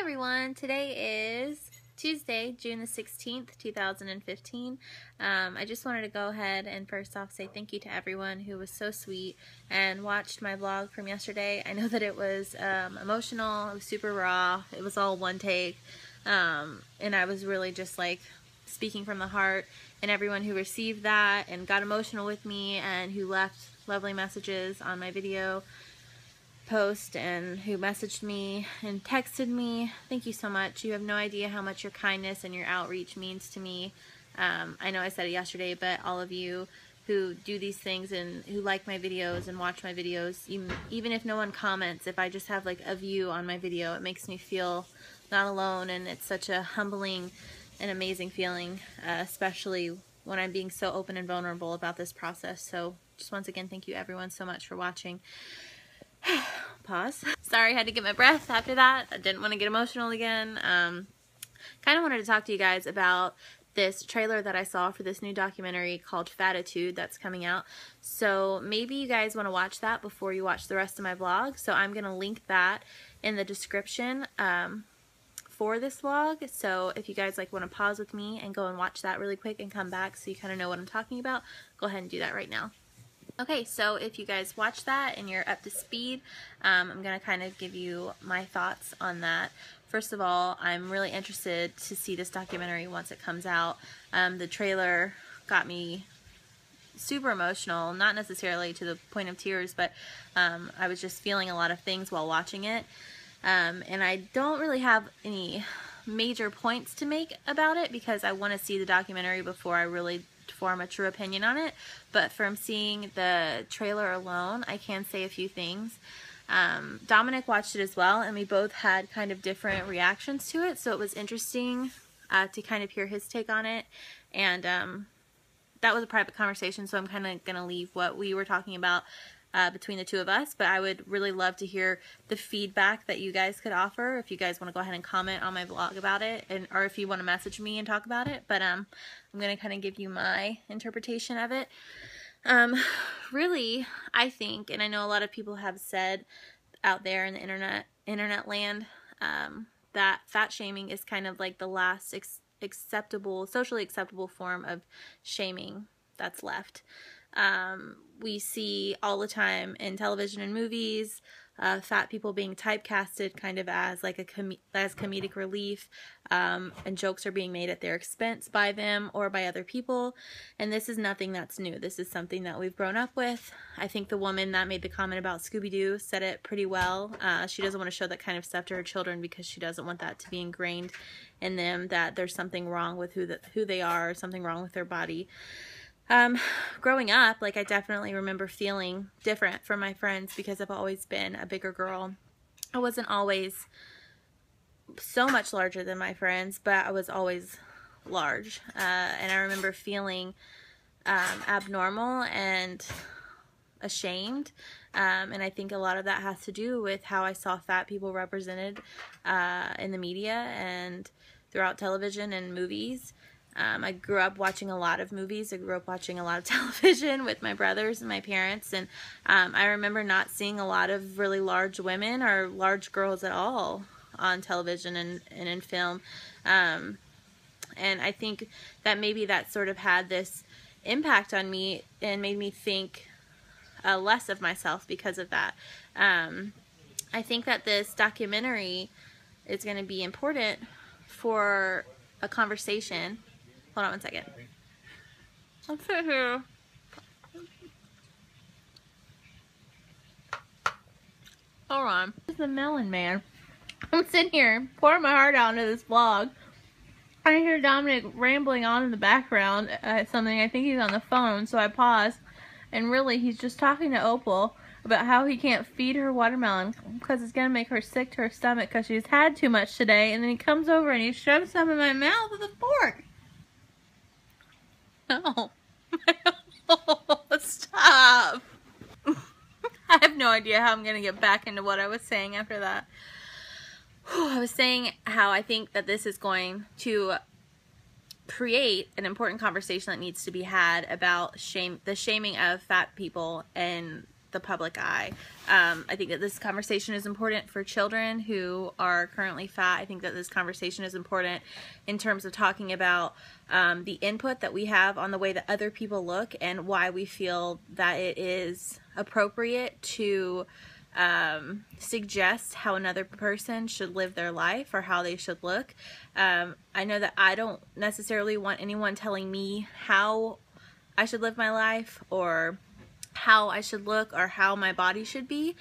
everyone, today is Tuesday, June the 16th, 2015. I just wanted to go ahead and first off say thank you to everyone who was so sweet and watched my vlog from yesterday. I know that it was emotional, it was super raw, it was all one take, and I was really just like speaking from the heart, and everyone who received that and got emotional with me and who left lovely messages on my video post and who messaged me and texted me. Thank you so much. You have no idea how much your kindness and your outreach means to me. I know I said it yesterday, but all of you who do these things and who like my videos and watch my videos, even if no one comments, if I just have like a view on my video, it makes me feel not alone, and it's such a humbling and amazing feeling, especially when I'm being so open and vulnerable about this process. So just once again, thank you everyone so much for watching. Pause. Sorry, I had to get my breath after that. I didn't want to get emotional again. Kind of wanted to talk to you guys about this trailer that I saw for this new documentary called Fattitude that's coming out. So maybe you guys want to watch that before you watch the rest of my vlog. So I'm going to link that in the description for this vlog. So if you guys like want to pause with me and go and watch that really quick and come back so you kind of know what I'm talking about, go ahead and do that right now. Okay, so if you guys watch that and you're up to speed, I'm going to kind of give you my thoughts on that. First of all, I'm really interested to see this documentary once it comes out. The trailer got me super emotional, not necessarily to the point of tears, but I was just feeling a lot of things while watching it. And I don't really have any major points to make about it because I want to see the documentary before I really form a true opinion on it, but from seeing the trailer alone, I can say a few things. Dominic watched it as well, and we both had kind of different reactions to it, so it was interesting to kind of hear his take on it, and that was a private conversation, so I'm kind of going to leave what we were talking about between the two of us, but I would really love to hear the feedback that you guys could offer if you guys want to go ahead and comment on my vlog about it, or if you want to message me and talk about it. But I'm going to kind of give you my interpretation of it. Really, I think, and I know a lot of people have said out there in the internet land, that fat shaming is kind of like the last socially acceptable form of shaming that's left. We see all the time in television and movies, fat people being typecasted kind of as like as comedic relief, and jokes are being made at their expense by them or by other people, and this is nothing that's new. This is something that we've grown up with. I think the woman that made the comment about Scooby-Doo said it pretty well. She doesn't want to show that kind of stuff to her children because she doesn't want that to be ingrained in them, that there's something wrong with who they are, or something wrong with their body. Growing up, like, I definitely remember feeling different from my friends because I've always been a bigger girl. I wasn't always so much larger than my friends, but I was always large. And I remember feeling abnormal and ashamed. And I think a lot of that has to do with how I saw fat people represented in the media and throughout television and movies. I grew up watching a lot of movies. I grew up watching a lot of television with my brothers and my parents, and I remember not seeing a lot of really large women or large girls at all on television and in film. And I think that maybe that sort of had this impact on me and made me think less of myself because of that. I think that this documentary is going to be important for a conversation. Hold on one second. I'll sit here. Hold on. This is the melon man. I'm sitting here pouring my heart out into this vlog. I hear Dominic rambling on in the background at something. I think he's on the phone, so I pause. And really, he's just talking to Opal about how he can't feed her watermelon because it's going to make her sick to her stomach because she's had too much today. And then he comes over and he shoves some in my mouth with a fork. No. Stop. I have no idea how I'm going to get back into what I was saying after that. I was saying how I think that this is going to create an important conversation that needs to be had about the shaming of fat people and the public eye. I think that this conversation is important for children who are currently fat. I think that this conversation is important in terms of talking about the input that we have on the way that other people look and why we feel that it is appropriate to suggest how another person should live their life or how they should look. I know that I don't necessarily want anyone telling me how I should live my life or how I should look or how my body should be,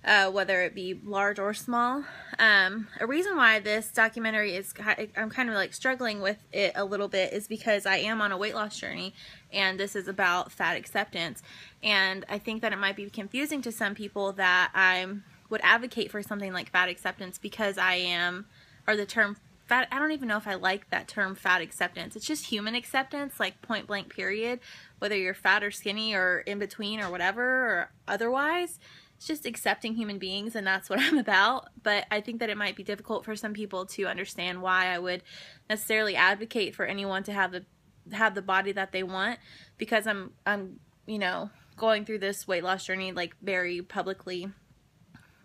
whether it be large or small. A reason why this documentary is, I'm kind of like struggling with it a little bit, is because I am on a weight loss journey, and this is about fat acceptance. And I think that it might be confusing to some people that I would advocate for something like fat acceptance because I am, or the term fat, I don't even know if I like that term, fat acceptance. It's just human acceptance, like point blank period, whether you're fat or skinny or in between or whatever or otherwise. It's just accepting human beings, and that's what I'm about. But I think that it might be difficult for some people to understand why I would necessarily advocate for anyone to have the body that they want, because I'm you know, going through this weight loss journey like very publicly.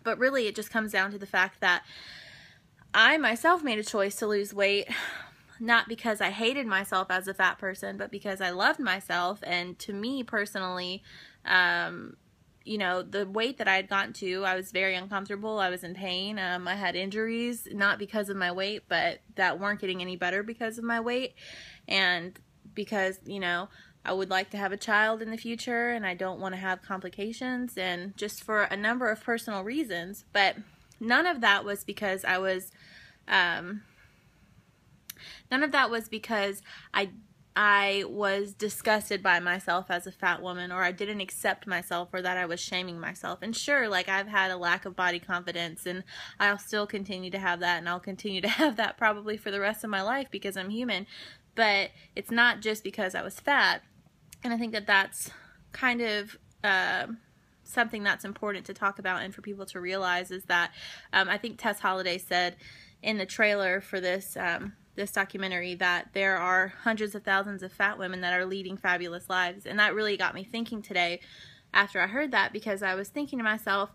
But really it just comes down to the fact that I myself made a choice to lose weight, not because I hated myself as a fat person, but because I loved myself. And to me personally, you know, the weight that I had gotten to, I was very uncomfortable. I was in pain. I had injuries, not because of my weight, but that weren't getting any better because of my weight. And because, you know, I would like to have a child in the future, and I don't want to have complications, and just for a number of personal reasons. But none of that was because I was, none of that was because I was disgusted by myself as a fat woman, or I didn't accept myself, or that I was shaming myself. And sure, like, I've had a lack of body confidence, and I'll still continue to have that, and I'll continue to have that probably for the rest of my life because I'm human. But it's not just because I was fat. And I think that that's kind of something that's important to talk about and for people to realize, is that I think Tess Holliday said in the trailer for this this documentary that there are hundreds of thousands of fat women that are leading fabulous lives. And that really got me thinking today after I heard that, because I was thinking to myself,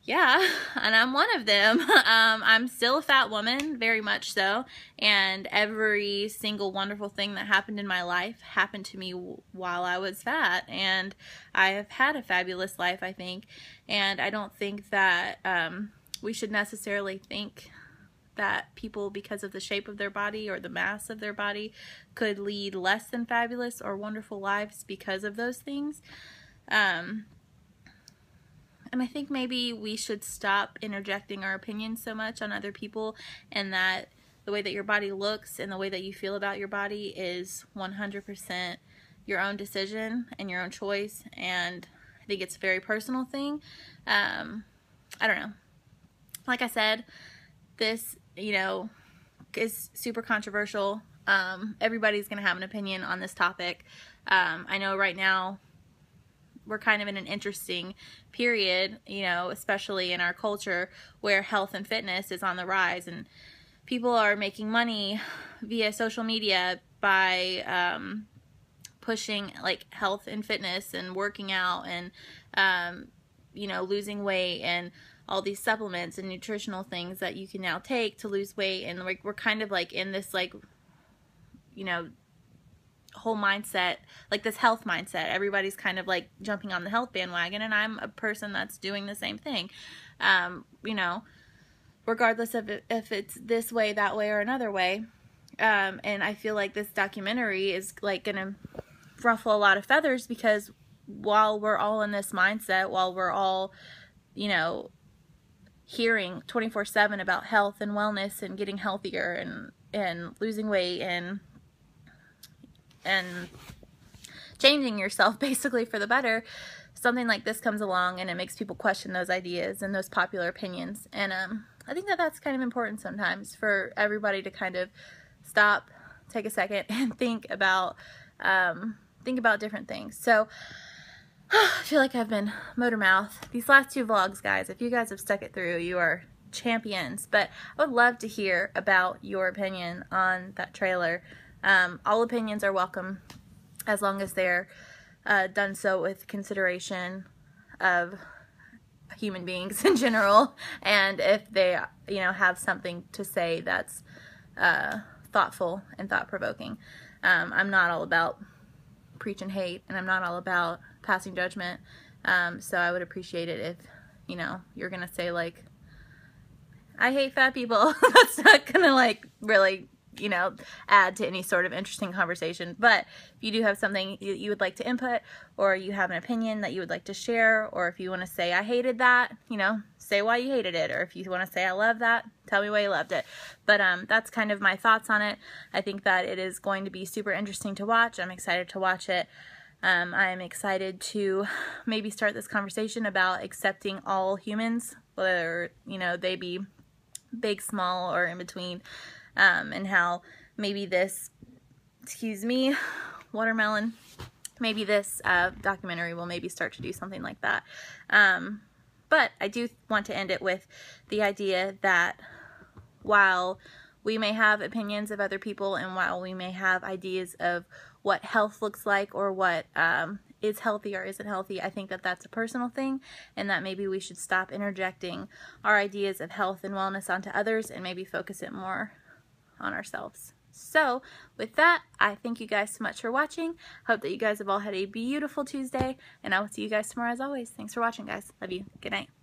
yeah, and I'm one of them. I'm still a fat woman, very much so, and every single wonderful thing that happened in my life happened to me while I was fat, and I have had a fabulous life, I think. And I don't think that we should necessarily think that people, because of the shape of their body or the mass of their body, could lead less than fabulous or wonderful lives because of those things. And I think maybe we should stop interjecting our opinions so much on other people, and that the way that your body looks and the way that you feel about your body is 100% your own decision and your own choice. And I think it's a very personal thing. I don't know. Like I said, this, you know, is super controversial. Everybody's going to have an opinion on this topic. I know right now we're kind of in an interesting period, you know, especially in our culture, where health and fitness is on the rise, and people are making money via social media by pushing like health and fitness and working out and you know, losing weight, and all these supplements and nutritional things that you can now take to lose weight. And like, we're kind of like in this, like, you know, whole mindset, like this health mindset. Everybody's kind of like jumping on the health bandwagon, and I'm a person that's doing the same thing, you know, regardless of if it's this way, that way, or another way. And I feel like this documentary is like gonna ruffle a lot of feathers, because while we're all in this mindset, while we're all, you know, hearing 24/7 about health and wellness and getting healthier and losing weight and changing yourself basically for the better, something like this comes along and it makes people question those ideas and those popular opinions. And I think that that's kind of important sometimes, for everybody to kind of stop, take a second, and think about different things. So I feel like I've been motor mouth these last two vlogs, guys. If you guys have stuck it through, you are champions. But I would love to hear about your opinion on that trailer. All opinions are welcome, as long as they're done so with consideration. of human beings in general, and if they, you know, have something to say that's thoughtful and thought-provoking. I'm not all about preaching hate, and I'm not all about passing judgment, so I would appreciate it if, you know, you're gonna say like, I hate fat people. That's not gonna like really, you know, add to any sort of interesting conversation. But if you do have something you would like to input, or you have an opinion that you would like to share, or if you want to say I hated that, you know, say why you hated it, or if you want to say I love that, tell me why you loved it. But that's kind of my thoughts on it. I think that it is going to be super interesting to watch. I'm excited to watch it. I'm excited to maybe start this conversation about accepting all humans, whether, you know, they be big, small, or in between, and how maybe this, excuse me, watermelon, maybe this documentary will maybe start to do something like that. But I do want to end it with the idea that while we may have opinions of other people, and while we may have ideas of what health looks like, or what is healthy or isn't healthy, I think that that's a personal thing, and that maybe we should stop interjecting our ideas of health and wellness onto others, and maybe focus it more on ourselves. So with that, I thank you guys so much for watching. Hope that you guys have all had a beautiful Tuesday, and I will see you guys tomorrow as always. Thanks for watching, guys. Love you. Good night.